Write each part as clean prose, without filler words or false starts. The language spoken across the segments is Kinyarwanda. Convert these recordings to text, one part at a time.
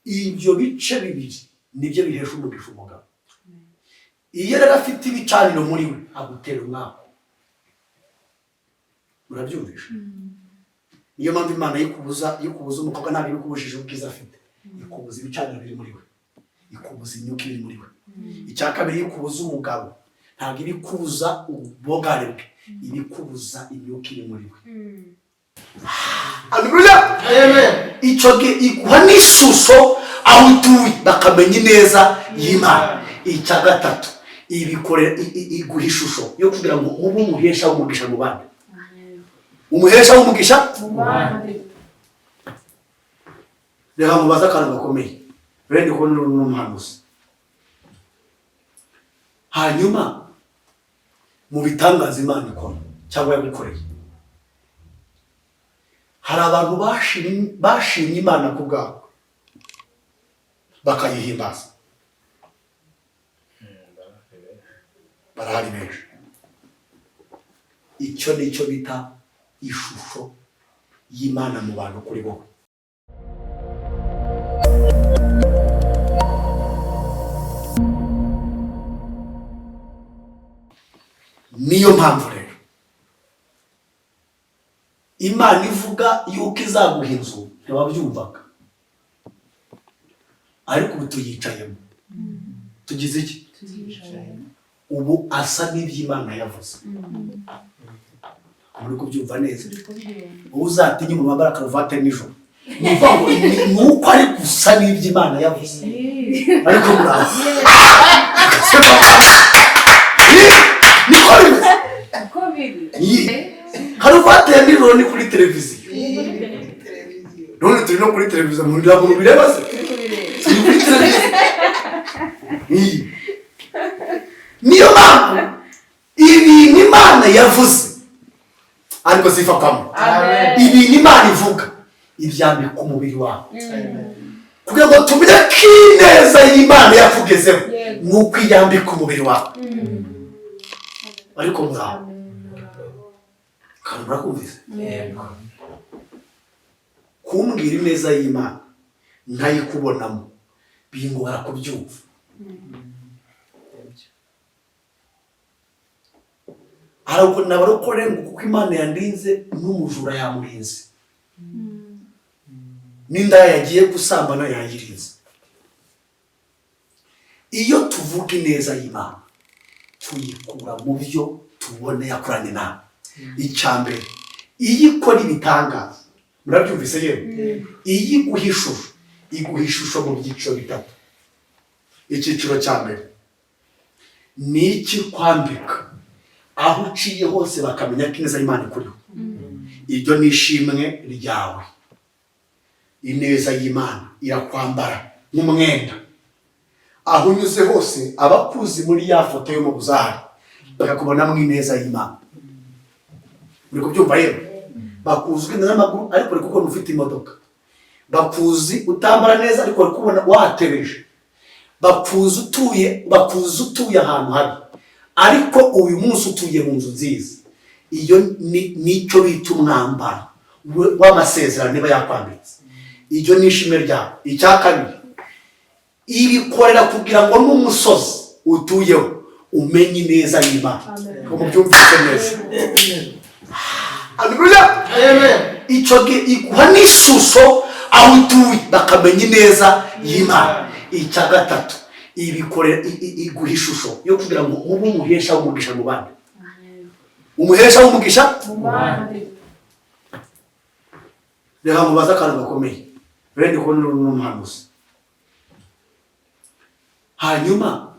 ibyo bice bibiri nibyo bihesha umugisha umugabo. Iyo rero afite ibicaniro muri we agutera umwaka. Murabyumvisha? Niyo mpamvu Imana yikubuza umukobwa ntabwo ibikubujije ubwiza afite. Ikubuza ibicaniro biri muri we, ikubuza imyuka iri muri we. Icya kabiri yikubuza umugabo ntabwo ibikubuza ubugare bwe, ibikubuza imyuka iri muri we. Haleluya! Amen. Icyo iguha n'ishusho aho utuye bakamenya neza y'Imana. Icya gatatu ibikorera iguha ishusho yo kugira ngo ube umuhesha w'umugisha mu bandi. Umuhesha w'umugisha mu bandi. Reka mubaze akantu gakomeye. Bene ko n'umuhanuzi. Hanyuma mu bitangaza Imana ikora cyangwa yagukoreye, hari abantu bashimye Imana ku bwabo bakayihimbaza. Barahari benshi. Icyo nicyo bita ishusho y'Imana mu bantu kuri bo. Niyo mpamvu rero Imana ivuga yuko izaguha inzu ntiwabyumvaga, ariko ubu tuyicayemo. Tugize iki? Ubu asa n'iby'Imana yavuze. Muri kubyumva neza? Uzatinye mu mabara karuvate nijoro nuko ari gusa n'iby'Imana yavuze. Ariko muraho karuvate ya nijoro ni kuri televiziyo. None turi no kuri televiziyo mu ntabwo bireba se? Turi kuri televiziyo. Niyo mpamvu ibintu Imana yavuze ariko zifatamo. Ibintu Imana ivuga ibyambika umubiri wawe kugira ngo tumenye ko ineza y'Imana yakugezeho nuko iyambika umubiri wawe. Ariko muraho kandi murakumvise? Kumbwira ineza y'Imana ntayikubonamo bingora kubyumva. Ariko nabarokore kuko Imana yandinze n'umujura yamurinze, n'inda yagiye gusambana yayirinze. Iyo tuvuga ineza y'Imana tuyikura mu byo tubona yakoranye nawe. Icyambere iyo ikora ibitangaza, murabyumvise yewe? Iyo iguha ishusho mu byiciro bitatu. Icyiciro cya mbere ni ikikwambika, aho uciye hose bakamenya ko ineza y'Imana ikuriho. Iryo ni ishimwe ryawe. Ineza y'Imana irakwambara nk'umwenda, aho unyuze hose abakuzi muri ya foto yo mu buzahari bakakubonamo ineza y'Imana. Uri kubyumva rero? Bakuzwi n'amaguru ariko uri kubona ufite imodoka. Bakuzi utambara neza ariko uri kubona watebeje. Bakuzi utuye ahantu habi ariko uyu munsi utuye mu nzu nziza. Iyo nicyo bita umwambaro w'amasezerano niba yakwambitse. Iryo ni ishimwe ryawe. Icya kabiri ibikorera kugira ngo n'umusozi utuyeho umenye neza y'Imana. Mubyumvise neza? Haleluya! Amen. Icyo iguha n'ishusho aho utuye bakamenya neza y'Imana. Icya gatatu ibikorera iguha ishusho yo kugira ngo ube umuhesha w'umugisha mu bandi. Umuhesha w'umugisha mu bandi. Reka mubaze akantu gakomeye. Bene ko n'umuhanuzi. Hanyuma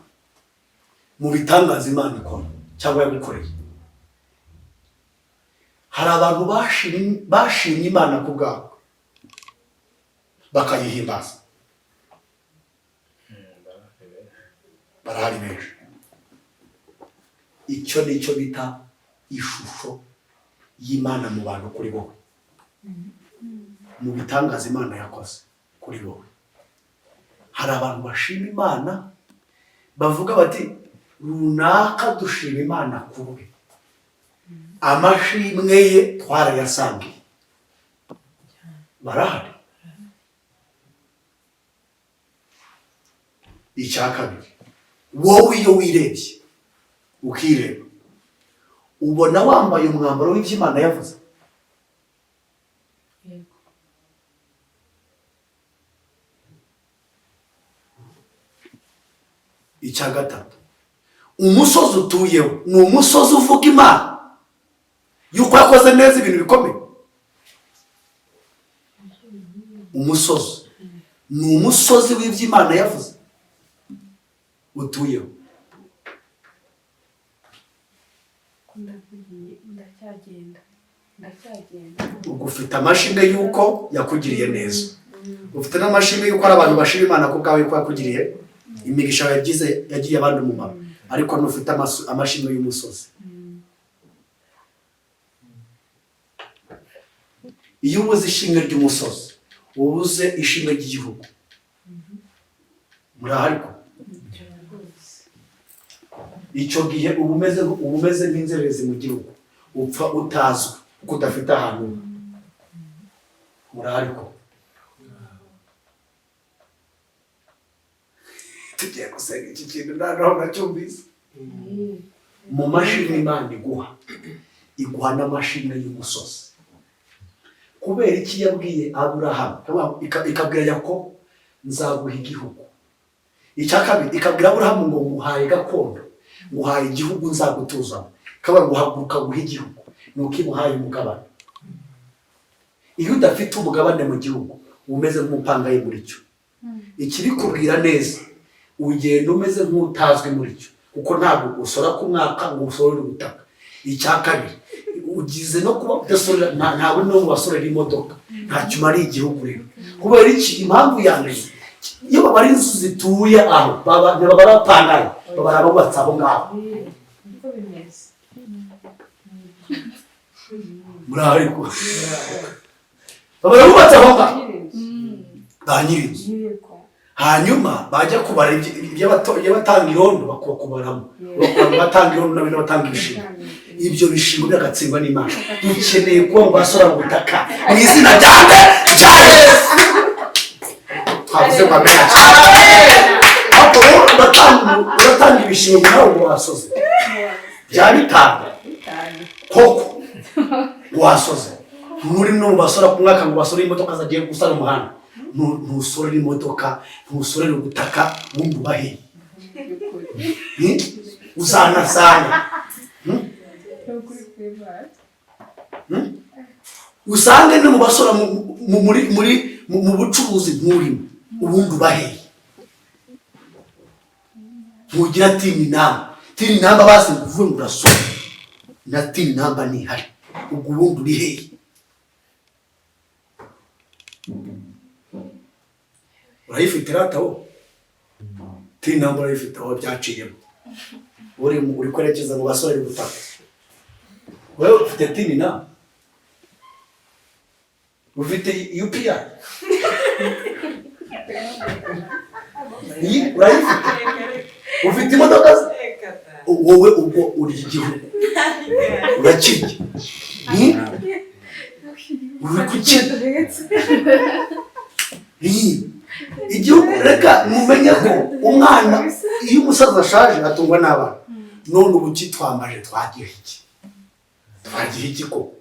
mu bitangaza Imana ikora cyangwa yagukoreye, hari abantu bashimye Imana ku bwabo bakayihimbaza. Barahari benshi. Icyo nicyo bita ishusho y'Imana mu bantu kuri wowe. Mu bitangaza Imana yakoze kuri wowe, hari abantu bashima Imana bavuga bati runaka dushima Imana kubwe, amashimwe ye twarayasangiye. Barahari. icya kabiri, wowe iyo wirebye ukireba ubona wambaye umwambaro w'ibyo Imana yavuze. Icya gatatu, umusozi utuyeho ni umusozi uvuga Imana yuko yakoze neza ibintu bikomeye. Umusozi ni umusozi w'ibyo Imana yavuze utuyeho. Ubwo ufite amashimwe yuko yakugiriye neza, ufite n'amashimwe yuko ari abantu bashima Imana ku bwawe ko yakugiriye imigisha yagiye abandi umumaro, ariko ntufite amashimwe y'umusozi. Iyo ubuze ishimwe ry'umusozi ubuze ishimwe ry'igihugu. Murahari ko icyo gihe uba umeze nk'inzererezi mu gihugu, upfa utazwi kuko udafite ahantu. Murahari ko tugiye gusenga iki kintu naho nacyumvise. Mu mashimwe Imana iguha n'amashimwe y'umusozi. Kubera iki yabwiye Aburahamu ikabwira Yakobo nzaguha igihugu. Icya kabiri ikabwira Aburahamu ngo nguhaye gakondo, nguhaye igihugu nzagutuzamo, ikabwira ngo haguruka guha igihugu, nuko imuhaye umugabane. Iyo udafite umugabane mu gihugu umeze nk'umupangayi muri cyo. Ikiri kubwira neza ugenda umeze nk'utazwi muri cyo, kuko ntabwo usora ku mwaka ngo usorere ubutaka. Icya kabiri ugize no kuba udasorera, ntabwo no wasorera imodoka, ntacyo umariye igihugu. Rero kubera iki? Impamvu ya mbere, iyo baba ari inzu zituye aho baba barapangaye, baba barubatse aho ngaho. Murahari ko baba barubatse aho ngaho ba nyir'inzu. Hanyuma bajya kubara batanga irondo bakubaramo, batanga irondo n'abatanga ibishingwe. Ibyo bishingwe biragatsindwa n'Imana. Dukeneye kuba mu basora mu butaka mu izina rya Yesu. Twavuze ngo amen. Hapo uratanga ibishingwe nawe ngo wasoze bya bitanga koko wasoze. Muri no basora ku mwaka ngo basore imodoka zagiye gusana umuhanda, ntusorera imodoka, ntusorera ubutaka, wumva ubahe uzanasana. Usange no mu basora mu bucuruzi nturimo, ubundi ubahe. Ntugira tini namba basi uvuye ngo urasora na tini namba ntihari, ubwo ubundi uri hehe? Urayifite rataho tini namba, urayifite aho byaciyemo. Uri kwerekeza mu basore butaka, wewe ufite tini namba, ufite UPI urayifite, ufite imodoka, wowe ubwo uri igihugu urakirya uri kukirya igihugu. Reka mumenye ko umwana iyo umusaza ashaje atungwa n'abana. None ubu kitwamaje twagira iki ko?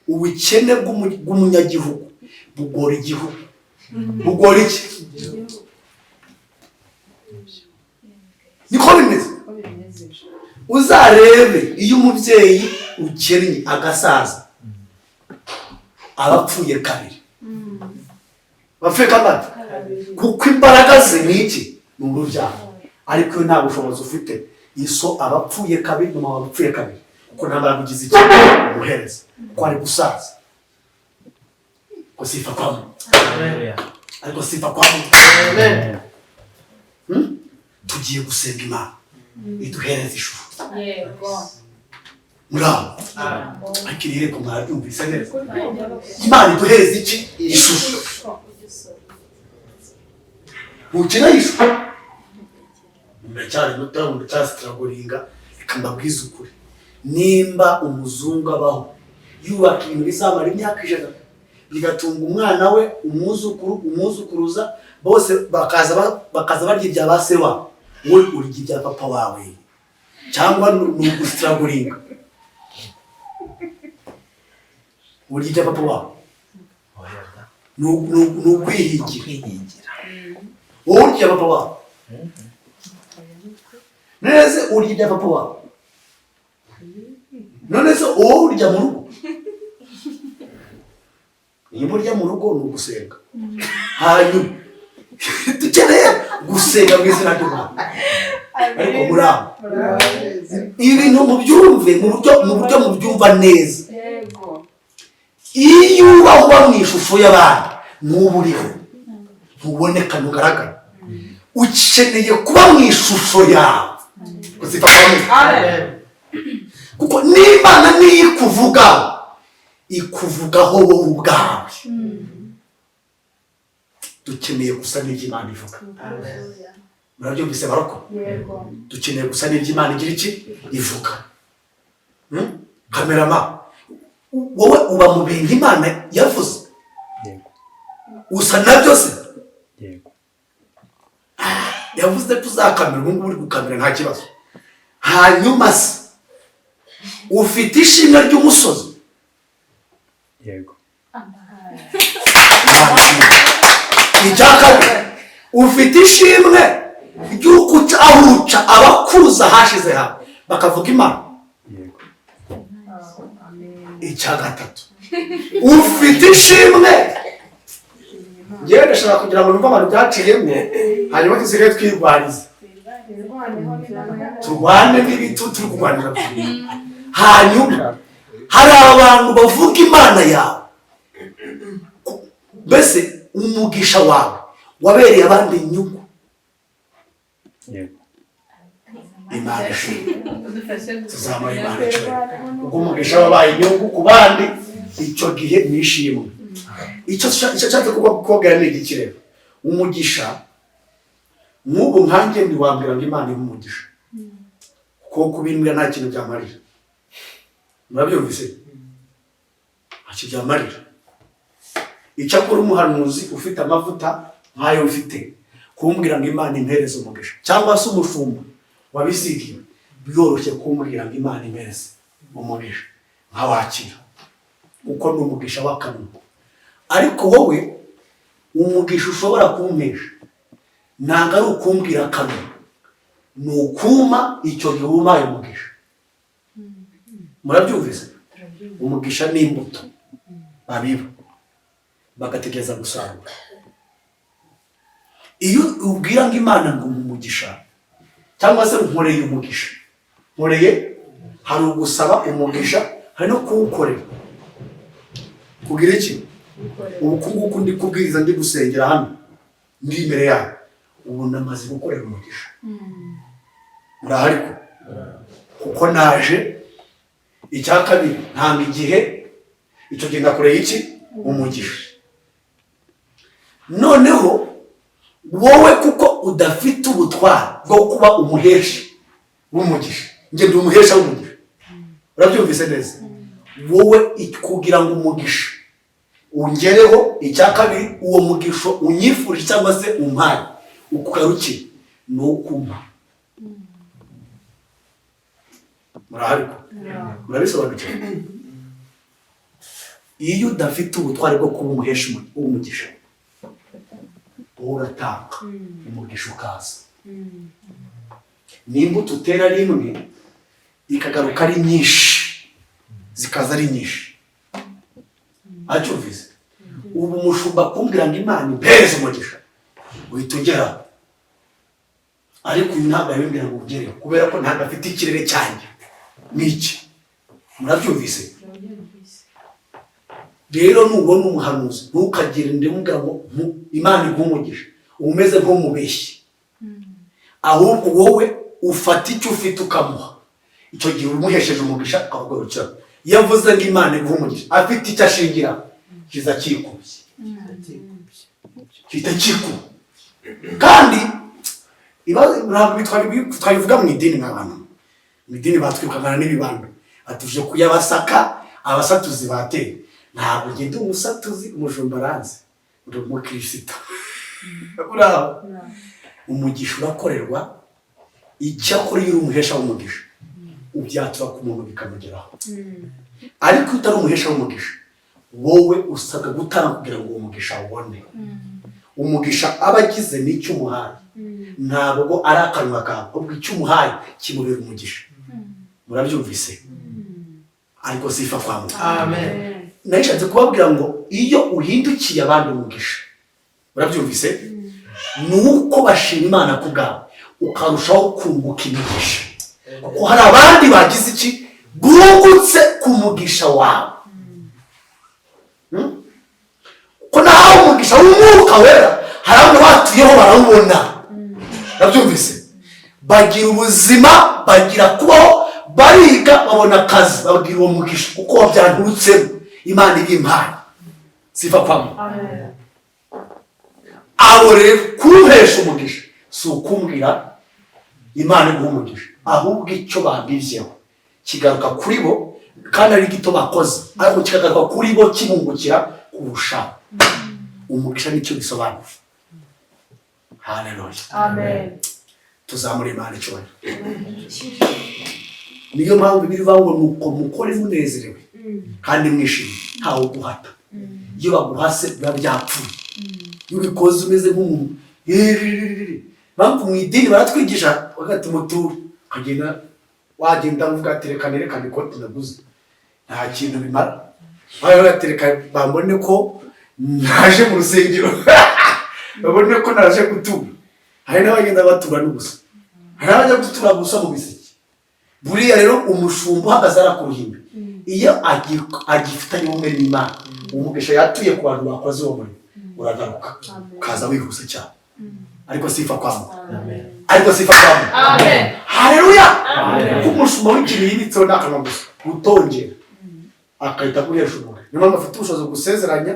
Ubukene bw'umunyagihugu bugora igihugu. Bugora iki? Niko bimeze. Uzarebe iyo umubyeyi ukennye agasaza abapfuye kabiri, bapfuye kabiri, kuko imbaraga ze ni iki? Ni urubyaro. Ariko nta bushobozi ufite, iso abapfuye kabiri mama abapfuye kabiri, kuko nta mbaraga ugize iki umuhereza, ko ari gusaza. Ko sifa kwa Mungu. Ariko sifa kwa Mungu. Tugiye gusenga Imana iduhereze ishusho. Yego. Muraho. Akirire ko mwarabyumvise neza. Imana iduhereze iki? Ishusho. Ukina ishusho. Ndacyari muto, ndacyasitiragoringa, reka mbabwize ukuri. Nimba umuzungu abaho yubaka ibintu bizamara imyaka 100, rigatunga umwana we, umwuzukuru, umwuzukuruza, bose bakaza barya ibya ba se wabo. Wowe urya ibya papa wawe, cyangwa ni ugusitiraguringa? Urya ibya papa wawe, ni ukwihingira. Wowe urya ibya papa wawe neze, urya ibya papa wawe none se wowe urya mu rugo? Niba urya mu rugo ni ugusenga. Hanyuma dukeneye gusenga mu izina ry'Imana. Ariko muraba ibintu mubyumve mu buryo mubyumva neza. Iyo uba mu ishusho y'abandi n'ubu uriho ntuboneka ntugaragara, ukeneye kuba mu ishusho yawe. Kuko n'Imana niyo ikuvugaho wowe ubwawe. Dukeneye gusa n'ibyo Imana ivuga. Murabyumvise baroko? Dukeneye gusa n'ibyo Imana igira iki ivuga. Kamerama, wowe uba mu bintu Imana yavuze? Usa nabyo se? Yavuze tuzakamera, ubu ngubu uri gukamera nta kibazo. Hanyuma se ufite ishimwe ry'umusozi? Yego. Icyakabiri, ufite ishimwe ry'uko aho uca abakuza hashize hamwe bakavuga Imana? Yego. Icyagatatu, ufite ishimwe. Ngewe ndashaka kugira ngo numve abantu byaciyemo, hanyuma dusigaye twirwaniza, turwane n'ibitu turi kurwanira. Hanyuma hari abantu bavuga Imana yawe, mbese umugisha wawe wabereye abandi inyungu. Yego. Imana ishimwe, tuzamara Imana ishimwe. Ubwo umugisha wabaye inyungu ku bandi, icyo gihe nishimwe. Icyo nshatse kubabwira ni iki rero? Umugisha nk'ubu nkanjye ntiwambwira ngo Imana iha umugisha, kuko kubimbwira nta kintu byamarira. Murabyumvise? Ntacyo byamarira. Icyakora umuhanuzi ufite amavuta nk'ayo ufite, kumbwira ngo Imana impereze umugisha, cyangwa se umushumba wabizigiwe, byoroshye kumbwira ngo Imana impereze umugisha, nkawakira, kuko ni umugisha w'akanwa. Ariko wowe umugisha ushobora kumpesha ntabwo ari ukumbwira akanwa, ni ukuma icyo gihe umpaye umugisha. Murabyumvise? Umugisha ni imbuto babiba bagategereza gusarura. Iyo ubwira ngo Imana ngo umugisha, cyangwa se nkoreye umugisha, nkoreye, hari ugusaba umugisha, hari no kuwukorera. Kugira iki? Ubu nguku ndi kubwiriza, ndi gusengera hano, ndi imbere yawe, ubu namaze gukorera umugisha. Murahari ko? Kuko naje. Icyakabiri, ntanga igihe, icyo gihe ngakoreye iki? Umugisha. Noneho wowe kuko udafite ubutwari bwo kuba umuhesha w'umugisha, njye ndi umuhesha w'umugisha. Urabyumvise neza? Wowe kugira ngo umugisha ungereho, icyakabiri uwo mugisha unyifurije cyangwa se umpaye ukugarukire, ni ukumpa. Murahari ko? Murabisobanukiwe? Iyo udafite ubutwari bwo kuba umuhesha w'umugisha, uratanga umugisha ukaza. N'imbuto utera rimwe ikagaruka ari nyinshi, zikaza ari nyinshi. Acyumvise? Ubu umushumba kumbwira ngo Imana impereze umugisha, uhita ugeraho. Ariko uyu ntabwo yabimbwira ngo ugereho, kubera ko ntabwo afite ikirere cyanjye n'iki. Murabyumvise? Rero nubona umuhanuzi ntukagire ndimubwira ngo Imana iguha umugisha, umeze nk'umubeshyi. Ahubwo wowe ufata icyo ufite ukamuha, icyo gihe umuhesheje umugisha akagorokera. Iyo avuze ngo Imana iguha umugisha, afite icyo ashingira, kiza kikubye, kita kikuba. Kandi ntabwo twabivuga mu idini nk'abantu. Mu idini batwirukana n'ibibando, atuje kuyabasaka abasatuzi bateye. ntabwo ngenda umusatuzi umushumba aranze uri umukristo uraho umugisha urakorerwa icyakora iyo uri umuhesha w'umugisha ubyatura ku muntu bikamugeraho ariko iyo utari umuhesha w'umugisha wowe usabwa gutanga kugira ngo uwo mugisha ubone umugisha aba agize n'icyo umuhaye ntabwo ari akanwa kawe ubwo icyo umuhaye kimubera umugisha murabyumvise ariko sifa kwa Mungu Amen. Narishatse kubabwira ngo iyo uhindukiye abandi umugisha murabyumvise nuko bashima Imana ku bwawe ukarushaho kunguka imigisha kuko hari abandi bagize iki bungutse ku mugisha wawe ko nawe umugisha w'umwuka wera hari abo batuyeho barawubona murabyumvise bagira ubuzima bagira kubaho bariga babona akazi babwira uwo mugisha kuko wabyanturutsemo Imana ibimpaye sifa kwa Mungu abo rero kuruhesha umugisha si ukumbwira Imana iguha umugisha ahubwo icyo bambivyeho kigaruka kuri bo kandi ari gito bakoze ariko kikagaruka kuri bo kibungukira kurushaho umugisha nicyo bisobanura haleluya Amen. tuzamure Imana icyubahiro niyo mpamvu birivuga ngo nuko mukore munezerewe kandi mwishimye ntawe uguhata iyo baguhase biba byapfuye iyo ubikoze umeze nk'umuntu mpamvu mu idini baratwigisha bagati muture ukagenda wagenda uvuga ati reka nerekane ikoti naguze nta kintu bimara bagatereka bambone ko naje mu rusengero babone ko naje gutura hari n'abagenda batura n'ubusa hari n'abajya gutura gusa mu biseke buriya rero umushumba uhagaze ari ku ruhimbi iyo agifitanye ubumwe n'Imana umugisha yatuye ku bantu bakoze uwo murimo uragaruka ukaza wihuse cyane ariko sifa kwa Mungu ariko sifa kwa Mungu haleluya kuko umushumba w'ikintu yibitseho n'akanwa gusa utongera akahita guhesha umugore niyo mpamvu afite ubushobozi bwo gusezeranya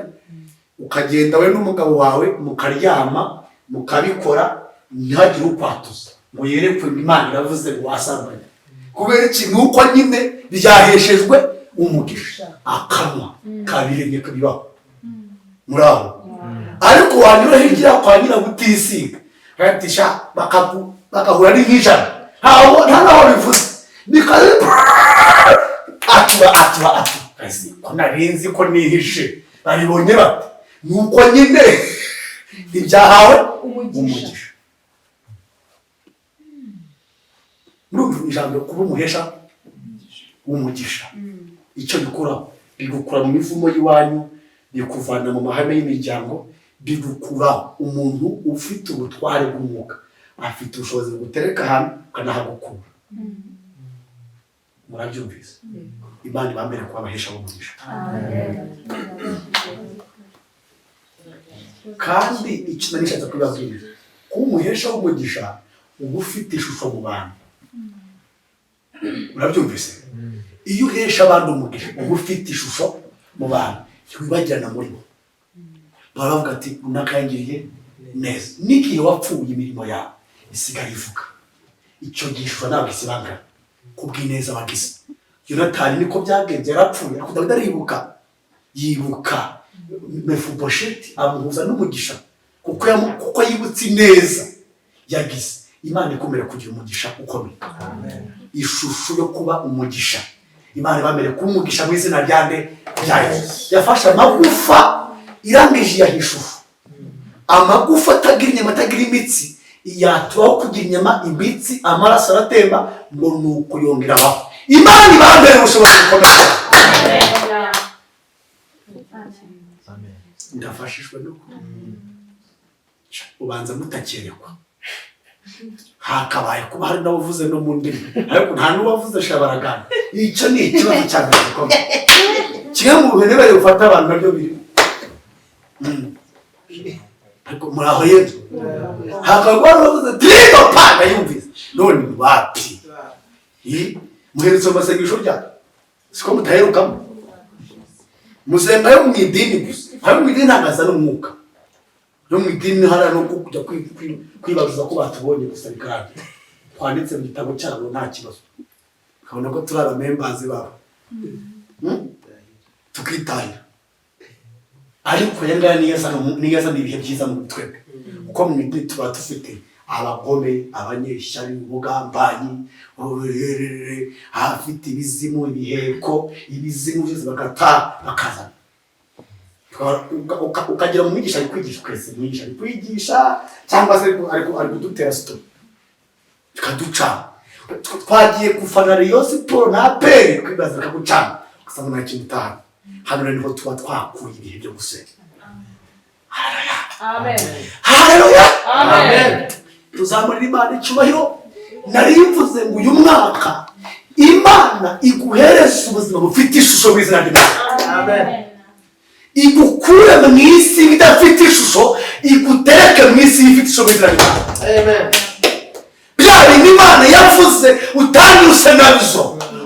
ukagenda we n'umugabo wawe mukaryama mukabikora ntihagire ukwatuza ngo yerekwe Imana iravuze ngo wasambanye kubera iki nuko nyine byaheshejwe umugisha akanwa kabirenge kabibaho muraho ariko wanyura hirya kwa nyira butisiga katisha bakahura n'ijana nta naho bivuze nikaze atiba kasi ko narinzi ko nihishe babibonye bate nuko nyine ibyahawe umugisha murumva ijambo kuba umuhesha w'umugisha icyo bikuraho bigukura mu mivumo y'iwanyu bikuvana mu mahame y'imiryango bigukuraho umuntu ufite ubutware bw'umwuka afite ubushobozi butereka ahantu ukanahagukura murabyumvise Imana ibambere kuba abahesha w'umugisha kandi icyo nanishatse kubabwira kuba umuhesha w'umugisha uba ufite ishusho mu bantu murabyumvise iyo uhesha abandi umugisha uba ufite ishusho mu bantu ntiwibagirana muri bo baravuga ati unakayangiriye neza n'igihe wapfuye imirimo yawe isigara ivuga icyo gishusho ntabwo isibangana kubw'ineza wagize Yonatani niko byagenze yarapfuye ariko Dawidi aribuka yibuka Mefibosheti amuhuza n'umugisha kuko yibutse ineza yagize Imana ikomera kugira umugisha ukomeye ishusho yo kuba umugisha Imana ibamere kuba umugisha mu izina rya nde rya Yesu yafashe amagufa irangije yahishusho amagufa atagira inyama atagira imitsi yatubaho kugira inyama imitsi amaraso aratemba ngo nuko yongeraho Imana ibambere ubushobozi bukomeye ndafashishwe nuko ubanza mutakerekwa hakabaye kuba hari n'abavuze no mu ndimi ariko nta n'uwavuze shabaragana icyo ni ikibazo cya mbere gikomeye kimwe mu bintu bari gufata abantu nabyo biri ariko muraho yezu hakagwa n'abavuze tirido pana yumvise none wapi muherutse amasengesho ryayo siko mutaherukamo musenga yo mu idini gusa ayo mu idini ntagaza n'umwuka yo mu idini hari no kujya kwibaza ko batubonye gusa bikaraga twanditse mu gitabo cyabo nta kibazo ukabona ko turi abamembazi babo tukitahira ariko yangaya niyasa n'ibihe byiza mu twebwe kuko mu midini tuba dufite abagome, abanyeshyari, ubugambanyi, abafite ibizimu, ibiheko, ibizimu byose bakazana. Ukagira mu mwigisha ari kwigisha, kwese mwigisha ari kwigisha cyangwa se ari kudutera story tukaduca. Twagiye gufana Rayon Sports na APR kwibaza kagucana ugasanga nta kintu utahana. Hano rero niho tuba twakuye ibihe byo gusenga. Amen. Haleluya. Amen. Tuzamurira Imana icyubahiro. Nari mvuze ngo uyu mwaka Imana iguhereza ubuzima bufite ishusho mu izina ry'Imana. Amen. Igukure mu isi idafite ishusho, igutereke mu isi ifite ishusho mu izina ry'Imana. Amen. Byari Imana yavuze utanyuse nabizo.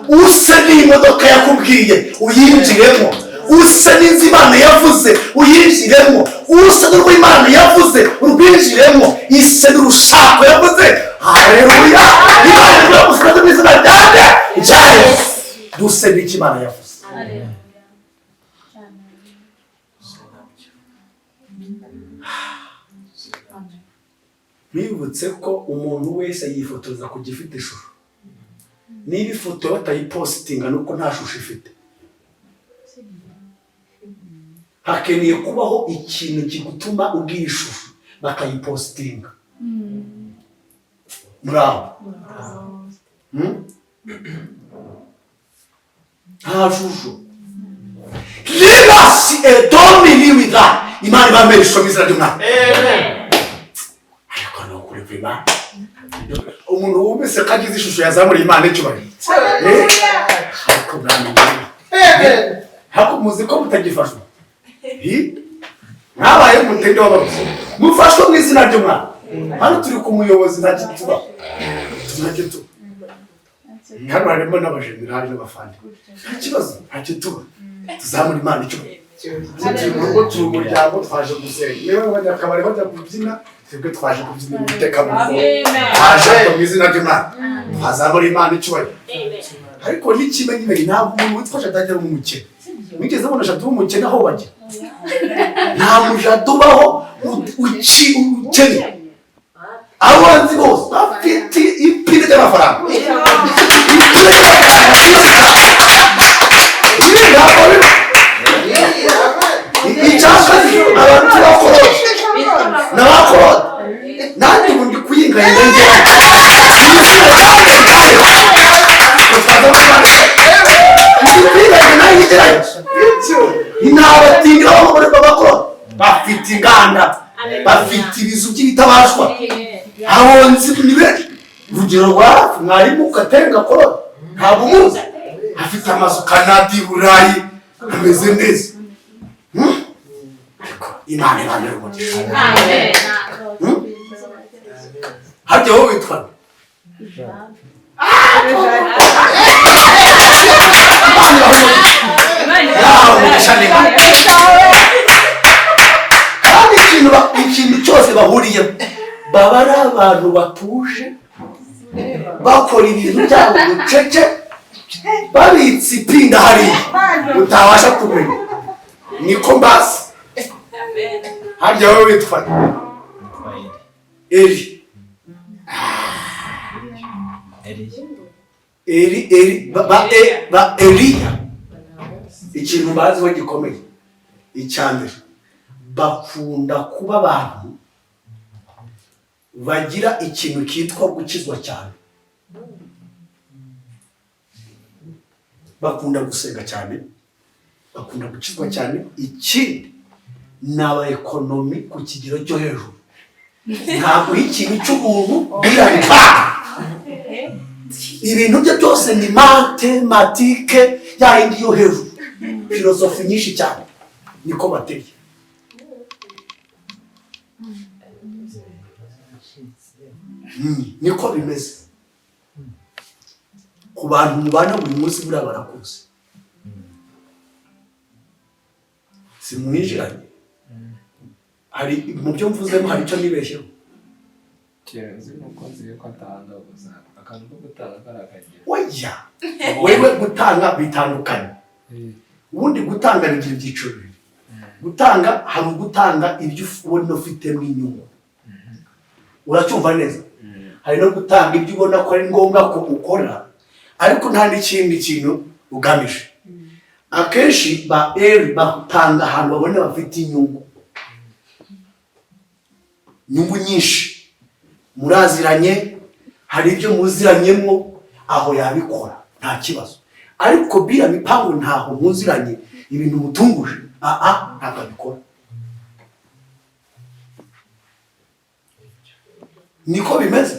Use n'imodoka yakubwiye uyinjiremo. Use n'inzu Imana yavuze uyinjiremo. Use n'urwo Imana yavuze urwinjiremo. Ise n'urushako yavuze. Haleluya. Imana iramusubiza mu izina ryanjye. Yesu. Duse n'icyo Imana yavuze. Haleluya. Bibutse ko umuntu wese yifotoza ku gifite ishusho. Niba ifoto batayipositinga nuko nta shusho ifite. Hakeneye kubaho ikintu kigutuma ubwira ishusho bakayipositinga. Bravo. Nta shusho. Libasi edomi liwida. Imana ibamere ishusho mizina ry'Imana. Amen. Umuntu wumvise ko agize ishusho yazamura Imana icyubahiro. Ariko hako muzi ko mutagifashwa. Ntabaye mutende w'ababuze. Mufashwe mu izina ry'Imana. Hano turi ku muyobozi nta gituba. Tunagitu. Hano harimo n'abajenerali n'abafandi. Nta kibazo, nta gituba. Tuzamura Imana icyubahiro. Turi umuryango twaje gusenga. Niba abanyakabari bajya kubyina twebwe twaje kubyina umutekano. Twaje mu izina ry'Imana. Twazamura Imana icyubahiro. Ariko n'ikimenyimenyi ntabwo umuntu witwaje atajya mu mukene. Wigeze ubona Jadu w'umukene aho bajya? Nta mujadu ubaho ukene. Abanzi bose bafite ipine ry'amafaranga. Icyaka abantu bakora n'abakora nanjye ubundi kuyinganya ngera inabatingira abagore b'abakora bafite inganda bafite ibizu by'ibitabashwa abonzi ni benshi. Urugero rwa mwarimu Katenga Kora ntabwo umuzi afite amazu Kanada, Burayi ameze neza. Imana ibamere umugisha. Amen. Harya wowe witwa kandi ikintu cyose bahuriye baba ari abantu batuje bakora ibintu byabo bucece babitse ipinda hariya utabasha kumenya. Niko mbazi. Harya wowe witwa Eli. Eliya. Ikintu baziho gikomeye icyambere bakunda kuba abantu bagira ikintu kitwa gukizwa cyane. Bakunda gusenga cyane, bakunda gukizwa cyane. Ikindi ni aba ekonomi ku kigero cyo hejuru. Ntabwo ikintu cy'umuntu birarika. Ibintu bye byose ni matematike yindi yo hejuru. Filosofi nyinshi cyane. Niko bateye. Niko bimeze. Ku bantu mubana buri munsi buriya barakuze. Simwijiranye. Hari mu byo mvuzemo hari icyo nibeshyeho. Kirezi nuko nziye ko atanga gusa akantu ko gutanga karakagira. Oya. Wewe gutanga bitandukanye. Ubundi gutanga bigira ibyiciro bibiri. gutanga hari ugutanga ibyo ubona ufitemo inyungu, uracyumva neza. Hari no gutanga ibyo ubona ko ari ngombwa ko ukora ariko nta n'ikindi kintu ugamije. Akenshi ba eri batanga ahantu babona bafite inyungu nyinshi, muraziranye, hari ibyo muziranyemo, aho yabikora nta kibazo. Ariko bila mipango ntaho muziranye ibintu mutunguje, ntabwo abikora. Niko bimeze.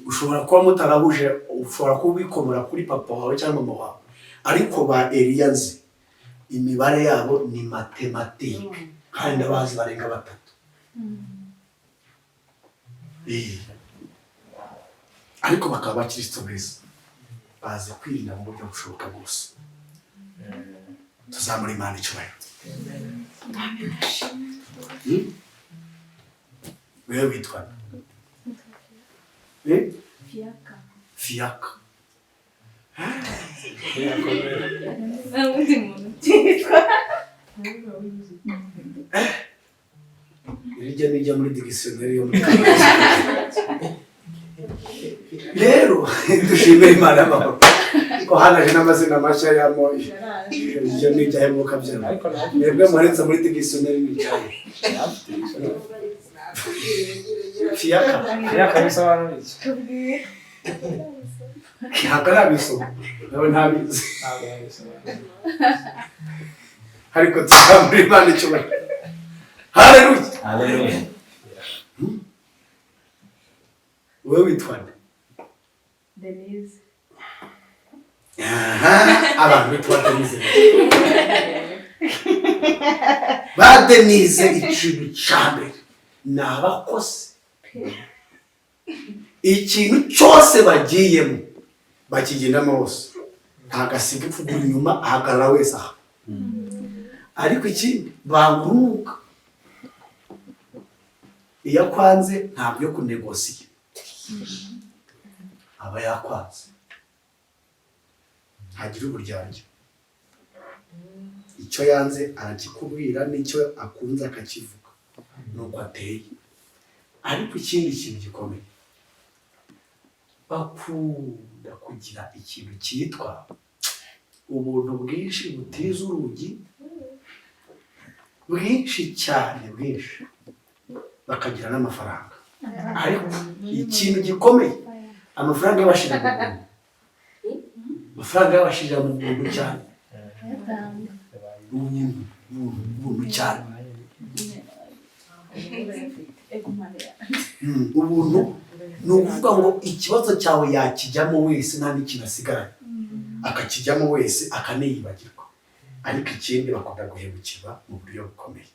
Ushobora kuba mutarahuje, ushobora kubikomora kuri papa wawe cyangwa mama wawe, ariko ba Eliya nzi imibare yabo ni matematike kandi abazi barenga 3. Ariko bakaba bakristo beza, bazi kwirinda mu buryo bushoboka bwose. Tuzamura Imana icyubahiro. Wewe witwa Fiaka. Irya nijya muri dictionary yo muri rero dushimira Imana y'amahoro ko hanaje n'amazina mashya yamo iryo nijya hemuka byana mwebwe murenze muri dictionary n'icyayi Fiaka bisobanura iki? ntabwo arabisoma nawe ntabizi, ariko tuzamura Imana icyubahiro. Haleluya. Wewe witwa nde? Denise. Abantu bitwa Denise. Ba Denise ikintu cyambere ni abakozi. Ikintu cyose bagiyemo bakigendamo bose, ntagasiga ipfugura inyuma, ahagarara wese aha. Ariko ikindi banguruka, iyo akwanze ntabwo yo kunegosiya, aba yakwanze, ntagira uburyarya. Icyo yanze arakikubwira, n'icyo akunze akakivuga, nuko ateye. Ariko ikindi kintu gikomeye, bakunda kugira ikintu cyitwa ubuntu bwinshi butiza urugi, bwinshi cyane, bwinshi, bakagira n'amafaranga. Ariko ikintu gikomeye, amafaranga y'abashira mu buntu, amafaranga y'abashira mu buntu cyane, ubuntu cyane. Ubuntu ni ukuvuga ngo ikibazo cyawe yakijyamo wese nta n'ikintu asigaranye, akakijyamo wese akaniyibagirwa. Ariko ikindi bakunda guhemukirwa mu buryo bukomeye.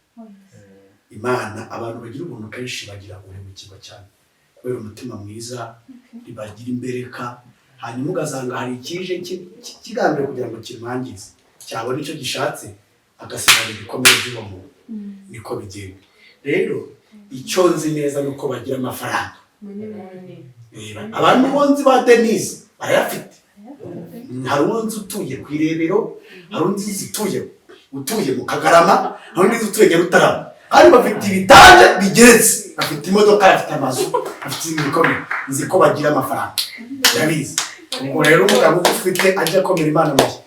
Imana, abantu bagira ubuntu kenshi bagira guhemukirwa cyane kubera umutima mwiza, ntibagira imbereka, hanyuma ugasanga hari ikije kigambiriye kugira ngo kimwangize, cyabona icyo gishatse agasigara ibikomere by'uwo muntu. Niko bigenda. Rero icyo nzi neza nuko bagira amafaranga. Abantu bonzi ba Denise barayafite. Hari undi utuye ku Irebero, hari undi utuye mu Kagarama, hari undi utuye Nyarutarama. Kandi bafite ibitanje bigeretse, bafite imodoka, bafite amazu, bafite ibikomere. Nzi ko bagira amafaranga, ndabizi. Ubwo rero umugabo ufite ajya komera Imana amashyi.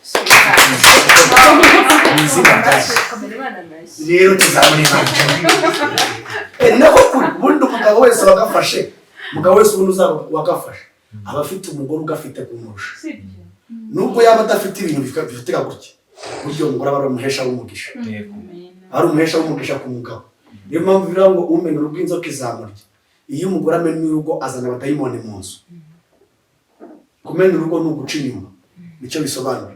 Rero tuzamura Imana. Nako kuri ubundi umugabo wese wagafashe, umugabo wese ubundi wagafashe, aba afite umugore ugafite kumurusha. Nubwo yaba adafite ibintu bifatika gutya, buryo umugore aba ari umuhesha w'umugisha. Ari umuhesha w'umugisha ku mugabo. Niyo mpamvu bivuga ngo umena urugo inzoka izamurya. Iyo umugore amennye urugo azana abadayimoni mu nzu. Kumena urugo ni uguca inyuma, nicyo bisobanura.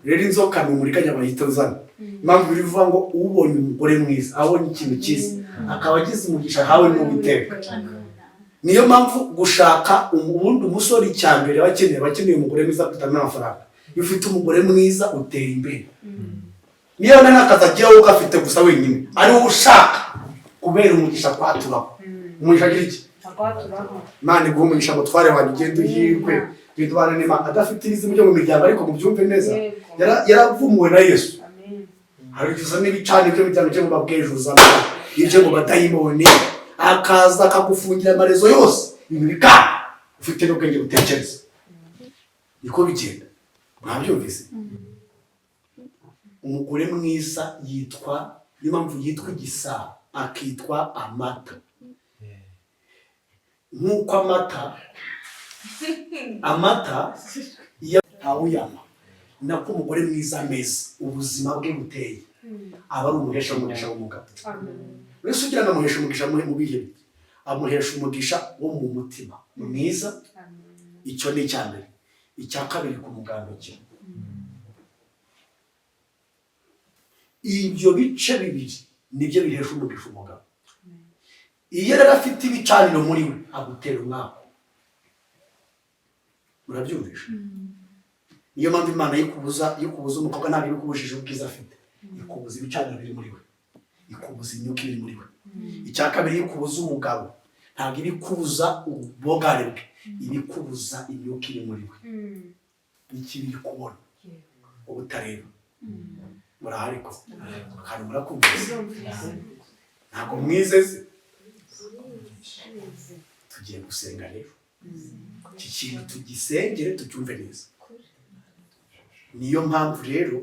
Rero inzoka ni umuriganya bayita uzana. Impamvu bivuga ngo ubonye umugore mwiza, abonye ikintu cyiza, akaba agize umugisha hawe n'Uwiteka. Niyo mpamvu gushaka ubundi umusore icyambere bakeneye umugore mwiza kutana n'amafaranga. Iyo ufite umugore mwiza utera imbere. Niyo n'akazi agira wowe ugafite gusa wenyine, ari wowe ushaka kubera umugisha kwaturaho. Umugisha agira iki? twaturaho. Imana iguhe umugisha mutware wanjye ugende uhirwe bidubana n'Imana adafite ibizimu byo mu miryango ariko mubyumve neza yaravumuwe na Yesu. Amen. Hari igihe usa n'ibicana ibyo bijyanye byo mu babwejuza ibyo mu badayimoni akaza akagufungira amarezo yose ibintu bikanga ufite n'ubwenge butekereza niko bigenda mwabyumvise. Umugore mwiza yitwa niyo mpamvu yitwa igisabo akitwa amata nk'uko amata ntawuyama nako umugore mwiza ameze ubuzima bwe buteye aba ari umuhesha umugisha w'umugabo. Wese ugira ngo amuhesha umugisha mu bihe bye amuhesha umugisha wo mu mutima mwiza. Icyo ni icya mbere. Icya kabiri kumugandukira. Ibyo bice bibiri nibyo bihesha umugisha umugabo. Iyo rero afite ibicaniro muri we agutera umwaka. Urabyumvisha? Niyo mpamvu Imana yikubuza umukobwa ntabwo ibikubujije ubwiza afite. Ikubuza ibicaniro biri muri we. Ikubuza imyuka iri muri we. Icya kabiri yikubuza umugabo ntabwo ibikubuza ubugare bwe. Ibikubuza imyuka iri muri we. Iki biri kubona ubutareba. Murahari ko kandi murakumvise ntabwo mwizeze. Tugiye gusenga rero iki kintu tugisengere tucyumve neza. Niyo mpamvu rero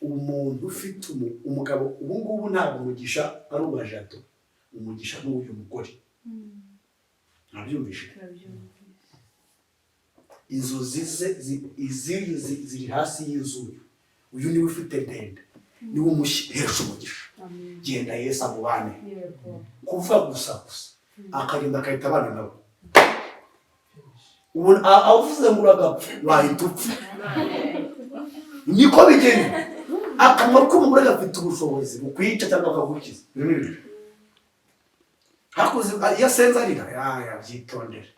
umuntu ufite umugabo ubu ngubu ntabwo umugisha ari uwa Jado, umugisha n'uyu mugore. Nabyumvishe inzozi ze ziri hasi y'izuru. Uyu niwe ufite ndende niwe umuhesha umugisha. Genda Yesu amubane kuva gusa akagenda akahita abana nabo. Avuze ngo uragapfa wahita upfa. Niko bigenda. Akamaro k'umugore gafite ubushobozi bukwica cyangwa akagukiza. Hakuze iyo asenze arira yabyitondera.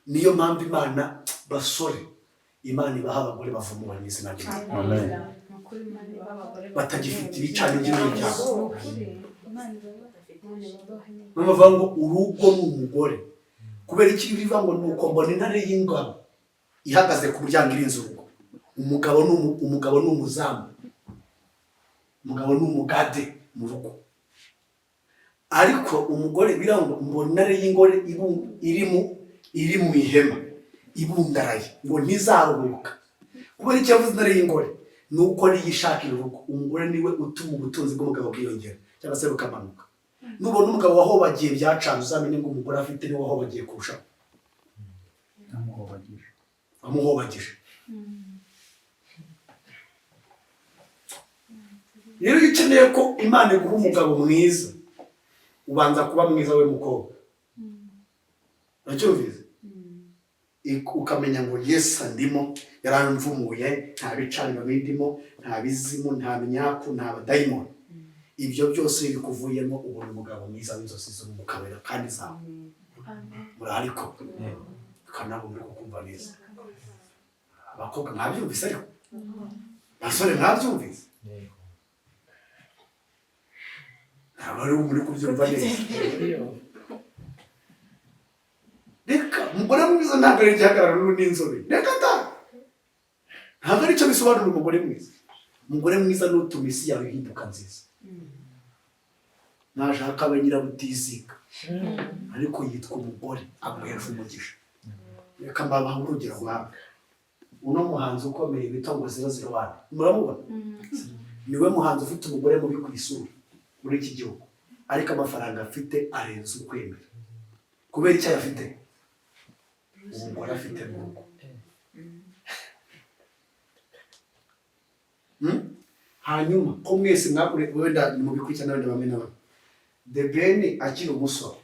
Niyo mpamvu Imana basore Imana ibaha abagore bavumuwe n'izina ryayo. Amen. Batagifite ibicaniro by'imiryango. Bavuga ngo urugo ni umugore. Kubera iki bivuga ngo nuko mbona intare y'ingabo ihagaze ku muryango irinze urugo. Umugabo ni umuzamu. Umugabo ni umugade mu rugo. Ariko umugore birango mbona intare y'ingore iri mu ihema ibundaraye ngo ntizaruhuka. Kubera icyo yavuze intare y'ingore nuko niyishakira urugo. Umugore niwe utuma ubutunzi bw'umugabo bwiyongera cyangwa se bukamanuka. Nubona umugabo wahobagiye byacana uzamenye ngo umugore afite niwe wahobagiye kurushaho. Amuhobagije. Rero iyo ukeneye ko Imana iguha umugabo mwiza ubanza kuba mwiza we mukobwa. Uracyumvise? Ukamenya ngo Yesu ndimo yaramvumuye nta bicaniro bindimo nta bizimu nta myaku nta badayimoni. Ibyo byose bikuvuyemo ubona umugabo mwiza w'inzozi zo mu kabera kandi zawe. Murahari ko kanabo muri kukumva neza. Abakobwa mwabyumvise ariko basore mwabyumvise ntabwo muri kubyumva neza. Reka umugore mwiza ntabwo ari igihagararo n'inzobe. Reka ntabwo ari cyo bisobanura umugore mwiza. Umugore mwiza n'utuma isi yawe ihinduka nziza. Nashaka aba nyirabutizika ariko yitwa umugore amuhesha umugisha. Reka mbabaha urugero rwawe. Uno muhanzi ukomeye bita ngo 001 muramubona? Niwe muhanzi ufite umugore mubi ku isura muri iki gihugu ariko amafaranga afite arenze ukwemera. Kubera icyo afite umugore afite mu rugo. Hanyuma ko mwese mwakure wenda ni mu bikurikirana wenda bamwe n'abandi. The Ben akiri umusore.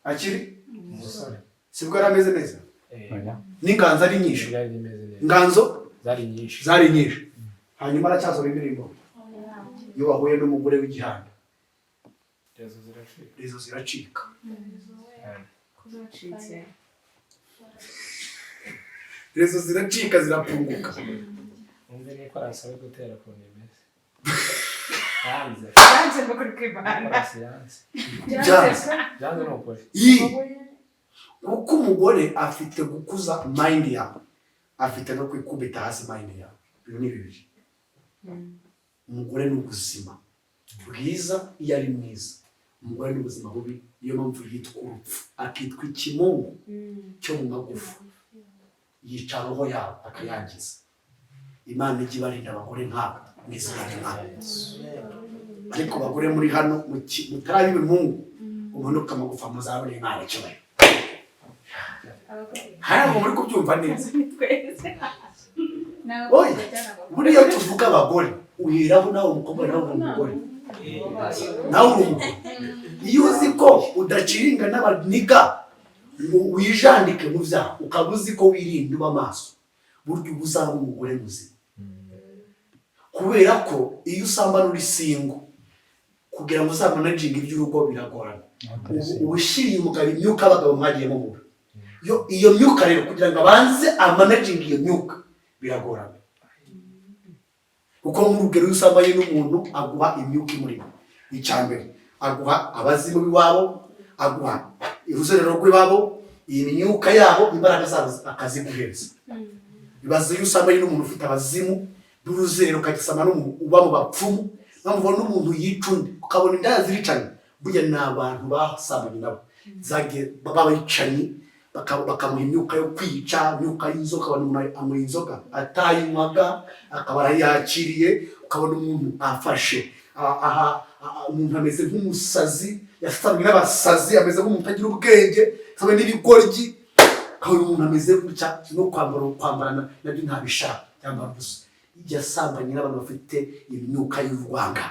Akiri umusore. Sibwo arameze neza? N'inganzo ari nyinshi. Inganzo zari nyinshi. Hanyuma aracyazora indirimbo. Iyo wahuye n'umugore w'igihanda. Rezo ziracika. Rezo ziracika zirapunguka. Umve niko arasaba gutera ku nimeze. yanze byanze no kuri kwibana Demokarasi yanze Byanze. yanze ni ukuri kuko umugore afite gukuza mind yawe, afite no kwikubita hasi mind yawe. Ibyo ni bibiri. Umugore ni ubuzima bwiza iyo ari mwiza, umugore ni ubuzima bubi niyo mpamvu yitwa urupfu, akitwa ikimungu cyo mu magufa, yica roho yawe akayangiza. Imana ijya ibarinda abagore nk'abo mu izina ry'Imana. Ariko abagore muri hano mutarabiba imungu umunuka amagufa muzabona Imana icyubahiro. Hano muri kubyumva neza. Oya, buriya tuvuga abagore uheraho nawe umukobwa nawe umugore nawe umugore. Iyo uzi ko udaciringa n'abaniga ngo wijandike mu byaha, ukaba uzi ko wirinda uba maso, burya uba uzaba umugore muzima. Kubera ko iyo usambana uri singo kugira ngo uzamanaginge iby'urugo biragorana. Ubushyiriye umugabo imyuka abagabo mwagiyemo mubi, iyo myuka rero kugira ngo abanze amanaginge iyo myuka biragorana. Kuko nk'urugero iyo usambanye n'umuntu aguha imyuka imurimo. Icyambere aguha abazimu b'iwabo, aguha iruzerero rw'iwabo, iyi myuka yabo imbaraga zabo akaziguhereza. Bibaza iyo usambanye n'umuntu ufite abazimu n'uruzerero ukagisama n'umuntu uba mu bapfumu, bamubona n'umuntu yica undi ukabona indaya ziricanye, burya ni abantu basambanye nabo babayicanye, bakamuha imyuka yo kwica, imyuka y'inzoka. Ukabona umuntu amuha inzoga atayinywaga akaba arayakiriye, ukabona umuntu afashe umuntu ameze nk'umusazi, yasamwe n'abasazi, ameze nk'umuntu utagira ubwenge, sabe n'ibigoryi. Ukabona umuntu ameze gutya, no kwambarana nabyo ntabishaka, yambara gusa. Yasambanye n'abantu bafite imyuka y'urwanga.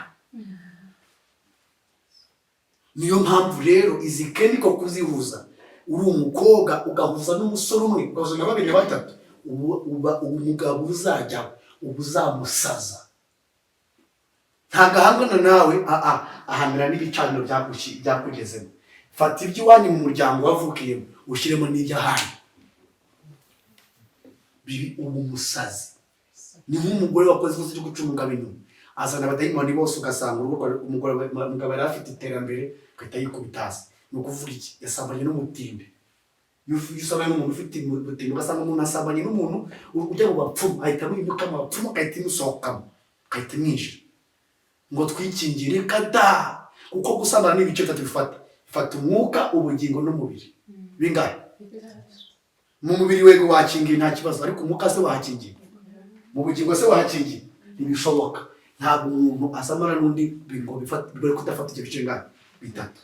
Niyo mpamvu rero izi keniko kuzihuza, uri umukobwa ugahuza n'umusore umwe, ugahuza na babiri batatu, umugabo uzajyaho uba uzamusaza. Nta gahangana nawe ahamira n'ibicaniro byakugezemo. Fata iby'iwanyu mu muryango wavukiyemo ushyiremo n'iby'ahandi, biri ubu umusazi. Ni nk'umugore wakoze ikosa ryo guca umugabo inyuma, azana abadayimoni bose, ugasanga umugabo yari afite iterambere agahita yikubita hasi. Ni ukuvuga iki? Yasambanye n'umutinde. Iyo usambanye n'umuntu ufite umutinde, ugasanga umuntu asambanye n'umuntu ujya mu bapfumu, ahita amwinyuka mu bapfumu, agahita imusohokamo, agahita imwinjira. Ngo twikingire kada, kuko gusambana n'ibice bitatu bifata umwuka, ubugingo n'umubiri. Bingahe? Mu mubiri wego wakingiye nta kibazo, ariko umwuka se wakingiye, mu bugingo se wakingiye, ntibishoboka. Ntabwo umuntu asambana n'undi ngo bifate kudafata ibyo bice bitatu.